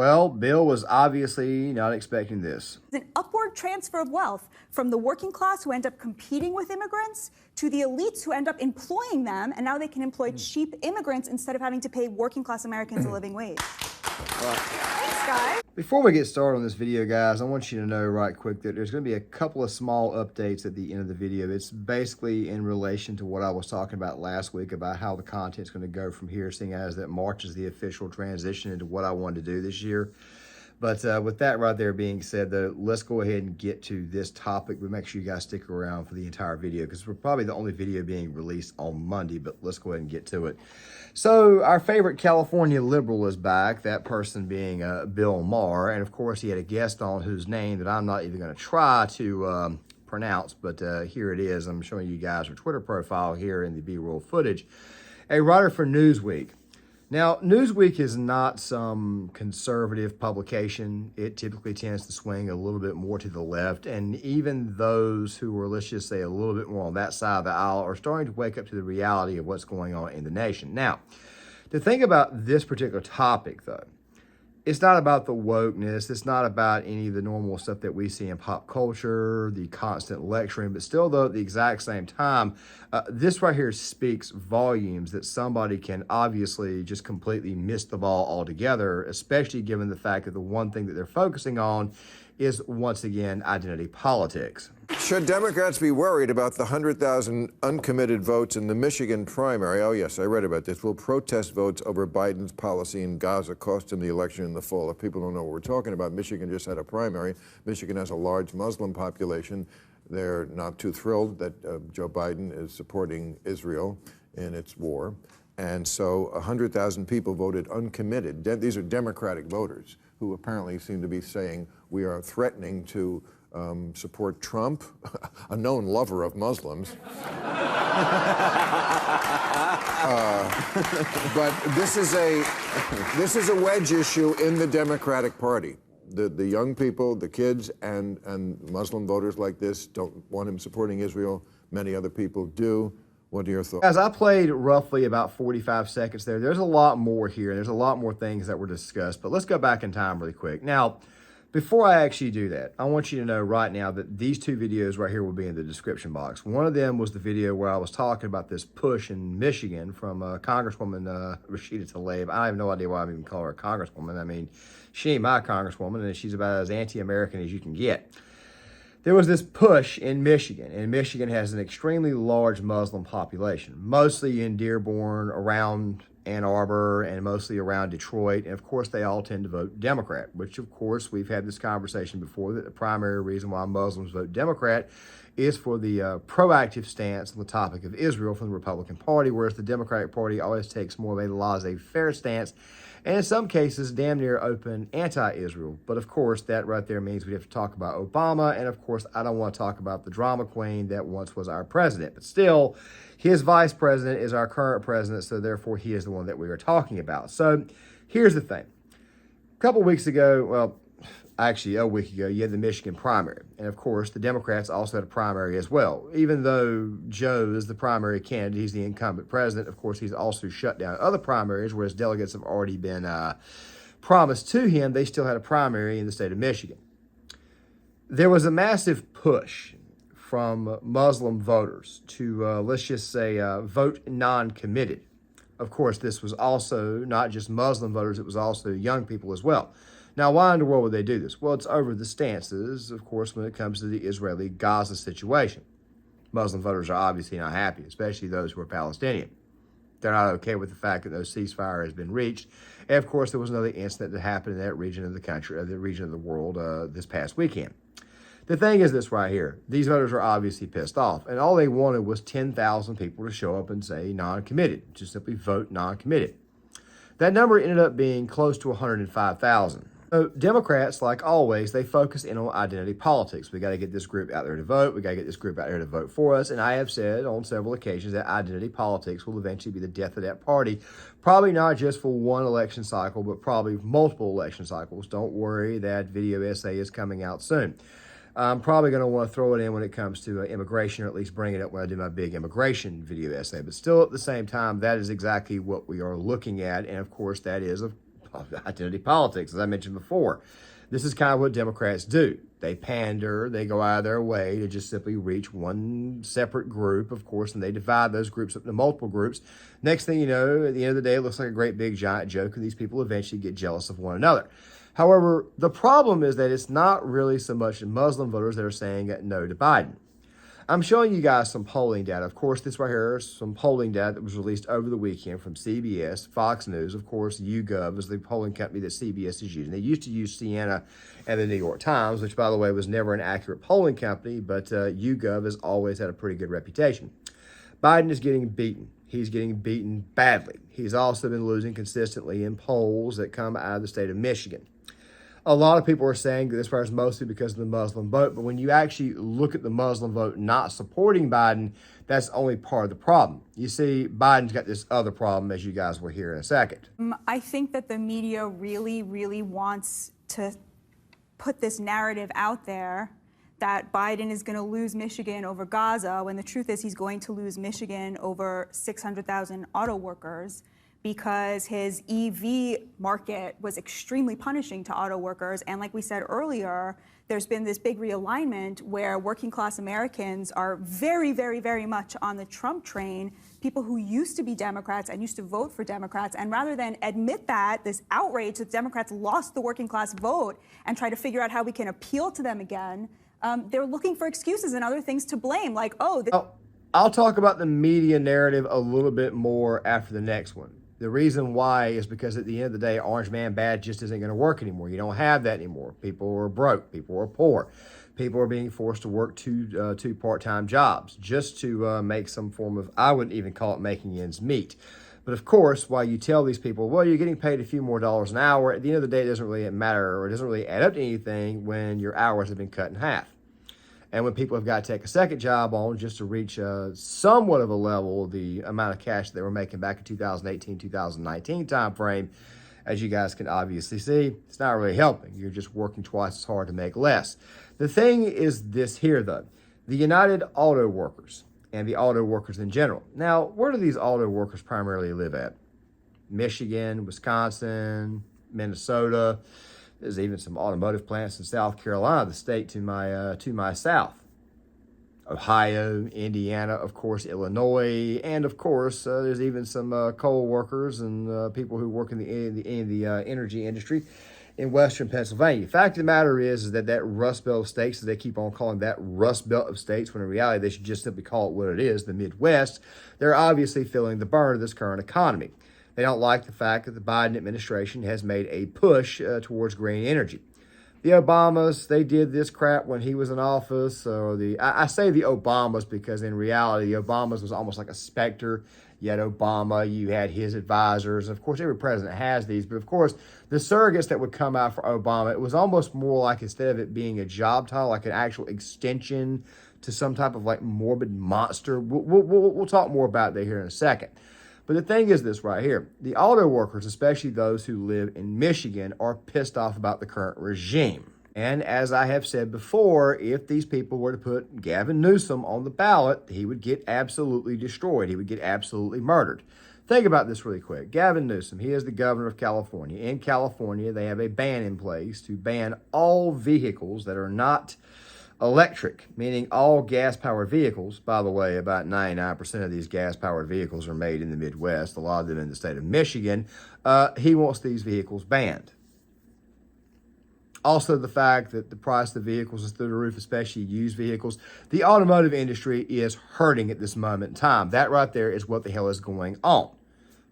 Well, Bill was obviously not expecting this. An upward transfer of wealth from the working class who end up competing with immigrants to the elites who end up employing them, and now they can employ cheap immigrants instead of having to pay working class Americans a living wage. Thanks, guys. Before we get started on this video, guys, I want you to know right quick that there's going to be a couple of small updates at the end of the video. It's basically in relation to what I was talking about last week about how the content's going to go from here, seeing as that March is the official transition into what I wanted to do this year. But with that right there being said, though, let's go ahead and get to this topic. But make sure you guys stick around for the entire video because we're probably the only video being released on Monday. But let's go ahead and get to it. So our favorite California liberal is back, that person being Bill Maher. And, of course, he had a guest on whose name that I'm not even going to try to pronounce. But here it is. I'm showing you guys her Twitter profile here in the B-roll footage. A writer for Newsweek. Now, Newsweek is not some conservative publication. It typically tends to swing a little bit more to the left. And even those who are, let's just say, a little bit more on that side of the aisle are starting to wake up to the reality of what's going on in the nation. Now, the thing about this particular topic, though, it's not about the wokeness. It's not about any of the normal stuff that we see in pop culture, the constant lecturing. But still, though, at the exact same time, this right here speaks volumes that somebody can obviously just completely miss the ball altogether, especially given the fact that the one thing that they're focusing on is, once again, identity politics. Should Democrats be worried about the 100,000 uncommitted votes in the Michigan primary? Oh, yes, I read about this. Will protest votes over Biden's policy in Gaza cost him the election in the fall? If people don't know what we're talking about, Michigan just had a primary. Michigan has a large Muslim population. They're not too thrilled that Joe Biden is supporting Israel in its war. And so 100,000 people voted uncommitted. These are Democratic voters who apparently seem to be saying we are threatening to support Trump, a known lover of Muslims. But this is a wedge issue in the Democratic Party. The young people, the kids, and Muslim voters like this don't want him supporting Israel. Many other people do. What are your thoughts? As I played roughly about 45 seconds there, there's a lot more here. There's a lot more things that were discussed, but let's go back in time really quick. Now, before I actually do that, I want you to know right now that these two videos right here will be in the description box. One of them was the video where I was talking about this push in Michigan from Congresswoman Rashida Tlaib. I have no idea why I even call her a congresswoman. I mean, she ain't my congresswoman, and she's about as anti-American as you can get. There was this push in Michigan, and Michigan has an extremely large Muslim population, mostly in Dearborn, around Ann Arbor, and mostly around Detroit. And of course, they all tend to vote Democrat, which of course, we've had this conversation before, that the primary reason why Muslims vote Democrat is for the proactive stance on the topic of Israel from the Republican Party, whereas the Democratic Party always takes more of a laissez-faire stance, and in some cases, damn near open anti-Israel. But of course, that right there means we have to talk about Obama, and of course, I don't want to talk about the drama queen that once was our president. But still, his vice president is our current president, so therefore he is the one that we are talking about. So here's the thing. A couple weeks ago, well, actually a week ago, you had the Michigan primary. And of course, the Democrats also had a primary as well. Even though Joe is the primary candidate, he's the incumbent president, of course, he's also shut down other primaries, whereas delegates have already been promised to him. They still had a primary in the state of Michigan. There was a massive push from Muslim voters to, let's just say, vote non-committed. Of course, this was also not just Muslim voters, it was also young people as well. Now, why in the world would they do this? Well, it's over the stances, of course, when it comes to the Israeli-Gaza situation. Muslim voters are obviously not happy, especially those who are Palestinian. They're not okay with the fact that no ceasefire has been reached. And, of course, there was another incident that happened in that region of the country, the region of the world this past weekend. The thing is this right here. These voters are obviously pissed off, and all they wanted was 10,000 people to show up and say non-committed, just simply vote non-committed. That number ended up being close to 105,000. So Democrats, like always, they focus in on identity politics. We got to get this group out there to vote. We got to get this group out there to vote for us. And I have said on several occasions that identity politics will eventually be the death of that party. Probably not just for one election cycle, but probably multiple election cycles. Don't worry, that video essay is coming out soon. I'm probably going to want to throw it in when it comes to immigration, or at least bring it up when I do my big immigration video essay. But still, at the same time, that is exactly what we are looking at. And of course, that is a identity politics, as I mentioned before. This is kind of what Democrats do. They pander, they go out of their way to just simply reach one separate group, of course, and they divide those groups up into multiple groups. Next thing you know, at the end of the day, it looks like a great big giant joke, and these people eventually get jealous of one another. However, the problem is that it's not really so much Muslim voters that are saying no to Biden. I'm showing you guys some polling data. Of course, this right here is some polling data that was released over the weekend from CBS, Fox News. Of course, YouGov is the polling company that CBS is using. They used to use Siena and the New York Times, which, by the way, was never an accurate polling company, but YouGov has always had a pretty good reputation. Biden is getting beaten. He's getting beaten badly. He's also been losing consistently in polls that come out of the state of Michigan. A lot of people are saying that this is mostly because of the Muslim vote, but when you actually look at the Muslim vote not supporting Biden, that's only part of the problem. You see, Biden's got this other problem, as you guys will hear in a second. I think that the media really, really wants to put this narrative out there that Biden is going to lose Michigan over Gaza, when the truth is he's going to lose Michigan over 600,000 auto workers, because his EV market was extremely punishing to auto workers. And like we said earlier, there's been this big realignment where working class Americans are very, very, very much on the Trump train, people who used to be Democrats and used to vote for Democrats. And rather than admit that, this outrage that Democrats lost the working class vote and try to figure out how we can appeal to them again, they're looking for excuses and other things to blame, like, I'll talk about the media narrative a little bit more after the next one. The reason why is because at the end of the day, Orange Man Bad just isn't going to work anymore. You don't have that anymore. People are broke. People are poor. People are being forced to work two part-time jobs just to make some form of, I wouldn't even call it making ends meet. But of course, while you tell these people, well, you're getting paid a few more dollars an hour, at the end of the day, it doesn't really matter, or it doesn't really add up to anything when your hours have been cut in half. And when people have got to take a second job on just to reach somewhat of a level of the amount of cash they were making back in 2018, 2019 timeframe, as you guys can obviously see, it's not really helping. You're just working twice as hard to make less. The thing is this here, though. The United Auto Workers and the auto workers in general. Now, where do these auto workers primarily live at? Michigan, Wisconsin, Minnesota. There's even some automotive plants in South Carolina, the state to my south. Ohio, Indiana, of course, Illinois, and of course, there's even some coal workers and people who work in the energy industry in western Pennsylvania. The fact of the matter is that Rust Belt of states, as they keep on calling that Rust Belt of states, when in reality they should just simply call it what it is, the Midwest, they're obviously feeling the burn of this current economy. They don't like the fact that the Biden administration has made a push towards green energy. The Obamas, they did this crap when he was in office. I say the Obamas because in reality, the Obamas was almost like a specter. You had Obama, you had his advisors. Of course, every president has these. But of course, the surrogates that would come out for Obama, it was almost more like, instead of it being a job title, like an actual extension to some type of like morbid monster. We'll talk more about that here in a second. But the thing is this right here. The auto workers, especially those who live in Michigan, are pissed off about the current regime. And as I have said before, if these people were to put Gavin Newsom on the ballot, he would get absolutely destroyed. He would get absolutely murdered. Think about this really quick. Gavin Newsom, he is the governor of California. In California, they have a ban in place to ban all vehicles that are not electric, meaning all gas-powered vehicles. By the way, about 99% of these gas-powered vehicles are made in the Midwest, a lot of them in the state of Michigan. He wants these vehicles banned. Also, the fact that the price of the vehicles is through the roof, especially used vehicles. The automotive industry is hurting at this moment in time. That right there is what the hell is going on.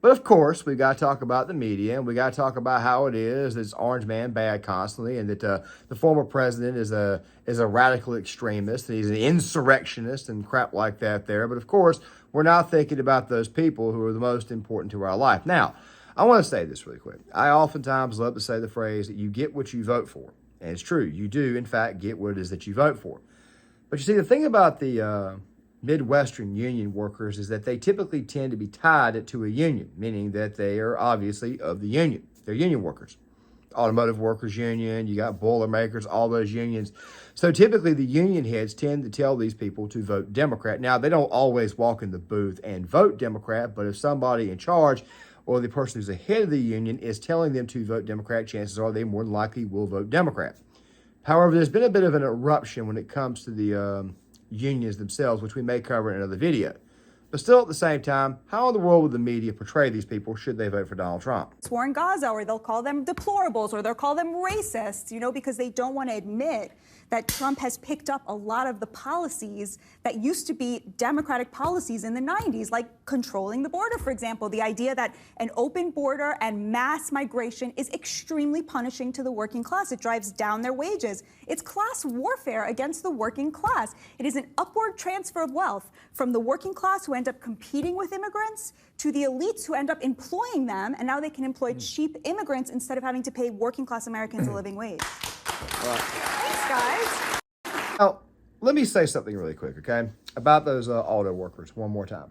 But of course, we got to talk about the media, and we got to talk about how it is it's Orange Man Bad constantly, and that the former president is a radical extremist, and he's an insurrectionist and crap like that there. But of course, we're not thinking about those people who are the most important to our life. Now, I want to say this really quick. I oftentimes love to say the phrase that you get what you vote for. And it's true. You do, in fact, get what it is that you vote for. But you see, the thing about the Midwestern union workers is that they typically tend to be tied to a union, meaning that they are obviously of the union. They're union workers. Automotive workers union, you got Boilermakers, all those unions. So typically the union heads tend to tell these people to vote Democrat. Now, they don't always walk in the booth and vote Democrat, but if somebody in charge or the person who's the head of the union is telling them to vote Democrat, chances are they more than likely will vote Democrat. However, there's been a bit of an eruption when it comes to the unions themselves, which we may cover in another video. But still, at the same time, how in the world would the media portray these people should they vote for Donald Trump? War in Gaza, or they'll call them deplorables, or they'll call them racists, because they don't want to admit that Trump has picked up a lot of the policies that used to be Democratic policies in the 90s, like controlling the border, for example. The idea that an open border and mass migration is extremely punishing to the working class. It drives down their wages. It's class warfare against the working class. It is an upward transfer of wealth from the working class who end up competing with immigrants to the elites who end up employing them, and now they can employ cheap immigrants instead of having to pay working class Americans a living wage. Thanks, guys. Now, let me say something really quick, okay, about those auto workers one more time.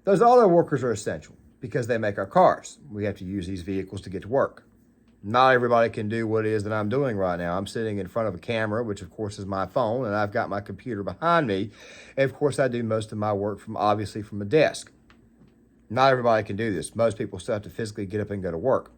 Those auto workers are essential because they make our cars. We have to use these vehicles to get to work. Not everybody can do what it is that I'm doing right now. I'm sitting in front of a camera, which of course is my phone, and I've got my computer behind me. And of course, I do most of my work obviously from a desk. Not everybody can do this. Most people still have to physically get up and go to work.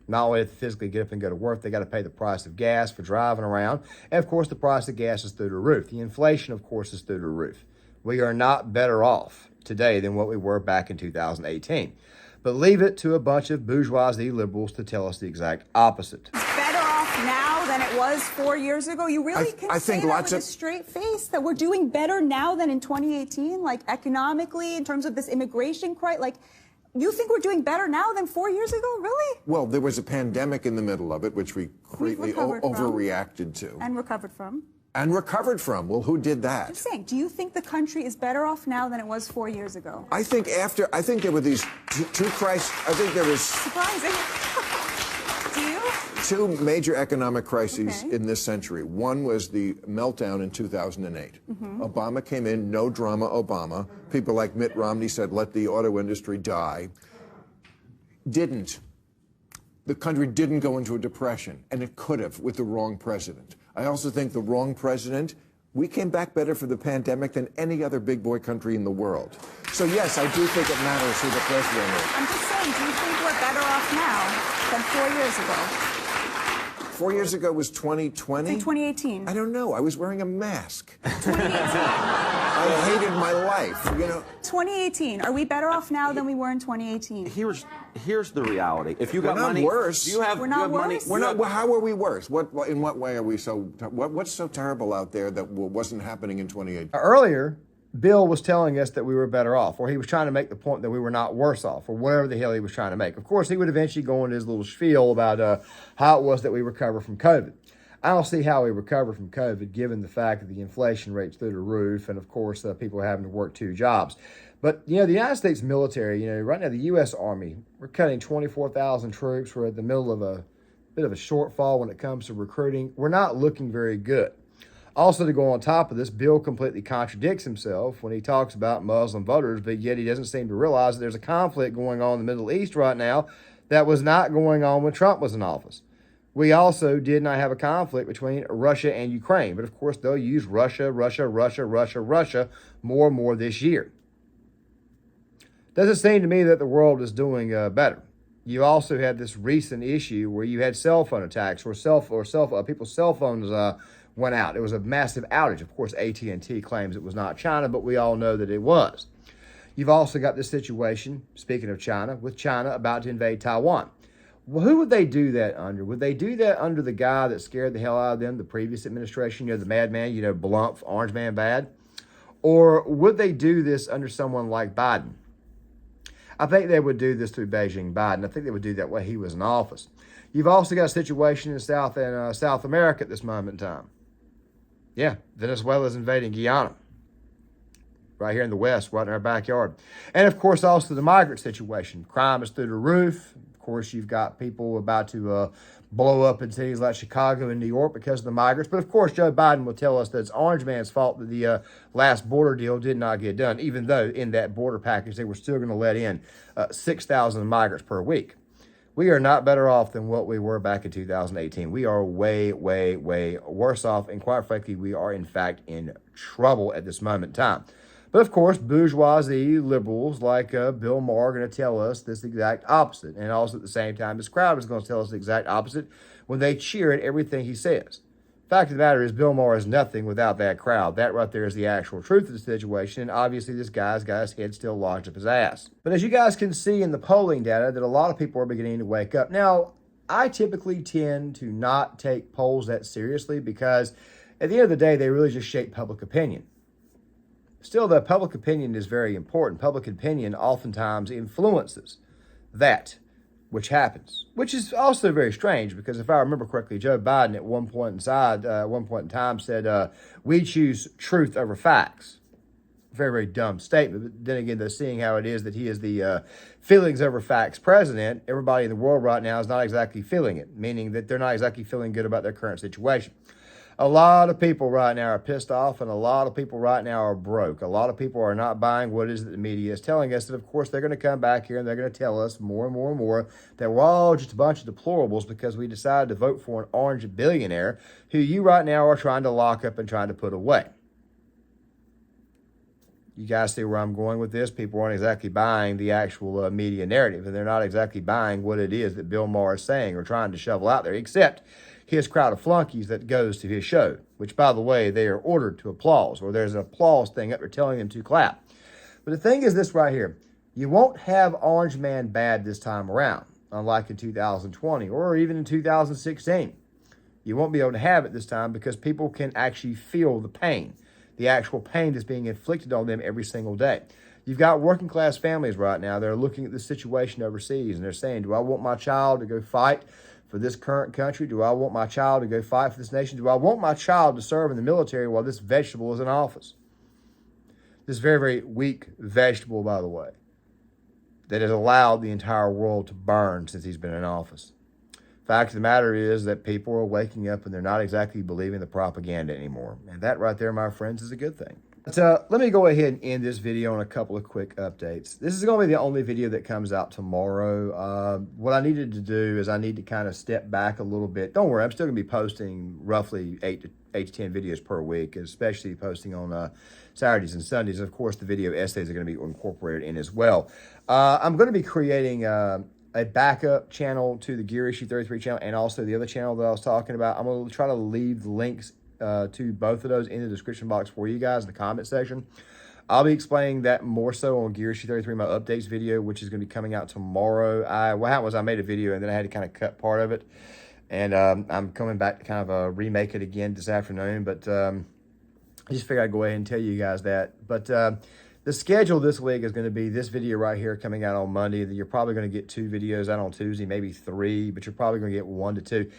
Not only have to physically get up and go to work, they got to pay the price of gas for driving around. And of course, the price of gas is through the roof. The inflation, of course, is through the roof. We are not better off today than what we were back in 2018. But leave it to a bunch of bourgeoisie liberals to tell us the exact opposite. Better off now than it was 4 years ago? You really can say that with a straight face, that we're doing better now than in 2018? Like economically, in terms of this immigration crisis? Like, you think we're doing better now than 4 years ago? Really? Well, there was a pandemic in the middle of it, which we greatly overreacted to. And recovered from. And recovered from. Well, who did that? I'm saying, do you think the country is better off now than it was 4 years ago? I think there were these two crises. I think there was... Surprising. Do you? Two major economic crises in this century. One was the meltdown in 2008. Obama came in, no drama Obama. People like Mitt Romney said, let the auto industry die. Didn't. The country didn't go into a depression, and it could have with the wrong president. I also think the wrong president, we came back better for the pandemic than any other big boy country in the world. So yes, I do think it matters who the president is. I'm just saying, do you think we're better off now than 4 years ago? 4 years ago was 2020? Say 2018. I don't know. I was wearing a mask. 2018. I hated my life, 2018. Are we better off now than we were in 2018? Here's the reality. If you got money, worse. you have, we're you not have money. worse? We're not. How are we worse? In what way are we so? What's so terrible out there that wasn't happening in 2018? Earlier, Bill was telling us that we were better off, or he was trying to make the point that we were not worse off, or whatever the hell he was trying to make. Of course, he would eventually go into his little spiel about how it was that we recovered from COVID. I don't see how we recover from COVID, given the fact that the inflation rate's through the roof, and of course, people are having to work 2 jobs. But, the United States military, right now, the U.S. Army, we're cutting 24,000 troops. We're at the middle of a bit of a shortfall when it comes to recruiting. We're not looking very good. Also, to go on top of this, Bill completely contradicts himself when he talks about Muslim voters, but yet he doesn't seem to realize that there's a conflict going on in the Middle East right now that was not going on when Trump was in office. We also did not have a conflict between Russia and Ukraine, but of course they'll use Russia more and more this year. Doesn't seem to me that the world is doing better. You also had this recent issue where you had cell phone attacks, where people's cell phones went out. It was a massive outage. Of course, AT&T claims it was not China, but we all know that it was. You've also got this situation, speaking of China, with China about to invade Taiwan. Well, who would they do that under? Would they do that under the guy that scared the hell out of them, the previous administration, the madman, Blumph, Orange Man Bad? Or would they do this under someone like Biden? I think they would do this through Beijing Biden. I think they would do that while he was in office. You've also got a situation in South America at this moment in time. Yeah, Venezuela's invading Guyana. Right here in the West, right in our backyard. And of course, also the migrant situation. Crime is through the roof. Of course, you've got people about to blow up in cities like Chicago and New York because of the migrants. But of course, Joe Biden will tell us that it's Orange Man's fault that the last border deal did not get done, even though in that border package, they were still going to let in 6,000 migrants per week. We are not better off than what we were back in 2018. We are way, way, way worse off. And quite frankly, we are in fact in trouble at this moment in time. But of course, bourgeoisie liberals like Bill Maher are going to tell us this exact opposite. And also at the same time, this crowd is going to tell us the exact opposite when they cheer at everything he says. Fact of the matter is, Bill Maher is nothing without that crowd. That right there is the actual truth of the situation. And obviously, this guy's got his head still lodged up his ass. But as you guys can see in the polling data, that a lot of people are beginning to wake up. Now, I typically tend to not take polls that seriously because at the end of the day, they really just shape public opinion. Still, though, public opinion is very important. Public opinion oftentimes influences that which happens, which is also very strange because if I remember correctly, Joe Biden at one point in time said, we choose truth over facts. Very, very dumb statement. But then again, though, seeing how it is that he is the feelings over facts president, everybody in the world right now is not exactly feeling it, meaning that they're not exactly feeling good about their current situation. A lot of people right now are pissed off, and a lot of people right now are broke. A lot of people are not buying what it is that the media is telling us. And of course, they're going to come back here and they're going to tell us more and more and more that we're all just a bunch of deplorables because we decided to vote for an orange billionaire who you right now are trying to lock up and trying to put away. You guys see where I'm going with this? People aren't exactly buying the actual media narrative, and they're not exactly buying what it is that Bill Maher is saying or trying to shovel out there, except his crowd of flunkies that goes to his show, which, by the way, they are ordered to applause, or there's an applause thing up there telling them to clap. But the thing is this right here. You won't have Orange Man bad this time around, unlike in 2020 or even in 2016. You won't be able to have it this time because people can actually feel the pain, the actual pain that's being inflicted on them every single day. You've got working class families right now that are looking at the situation overseas and they're saying, do I want my child to go fight for this current country? Do I want my child to go fight for this nation? Do I want my child to serve in the military while this vegetable is in office? This very, very weak vegetable, by the way, that has allowed the entire world to burn since he's been in office. Fact of the matter is that people are waking up and they're not exactly believing the propaganda anymore. And that right there, my friends, is a good thing. But let me go ahead and end this video on a couple of quick updates. This is going to be the only video that comes out tomorrow. What I needed to do is I need to kind of step back a little bit. Don't worry, I'm still going to be posting roughly 8 to 10 videos per week, especially posting on Saturdays and Sundays. Of course, the video essays are going to be incorporated in as well. I'm going to be creating a backup channel to the Gear Issue 33 channel and also the other channel that I was talking about. I'm going to try to leave the links to both of those in the description box for you guys in the comment section. I'll be explaining that more so on Gear Issue 33, my updates video, which is going to be coming out tomorrow. What happened was I made a video and then I had to kind of cut part of it. And I'm coming back to kind of remake it again this afternoon. But I just figured I'd go ahead and tell you guys that. But the schedule this week is going to be this video right here coming out on Monday. You're probably going to get 2 videos out on Tuesday, maybe 3, but you're probably going to get 1 to 2.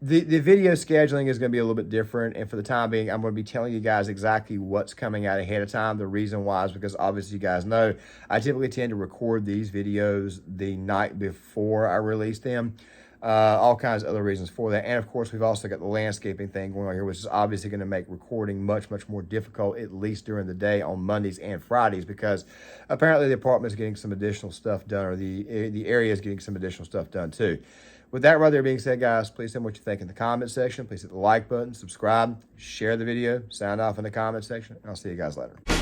The video scheduling is going to be a little bit different, and for the time being, I'm going to be telling you guys exactly what's coming out ahead of time. The reason why is because obviously you guys know I typically tend to record these videos the night before I release them. All kinds of other reasons for that. And of course, we've also got the landscaping thing going on here, which is obviously going to make recording much, much more difficult, at least during the day on Mondays and Fridays, because apparently the apartment is getting some additional stuff done, or the area is getting some additional stuff done too. With that right there being said, guys, please tell me what you think in the comment section. Please hit the like button, subscribe, share the video, sound off in the comment section, and I'll see you guys later.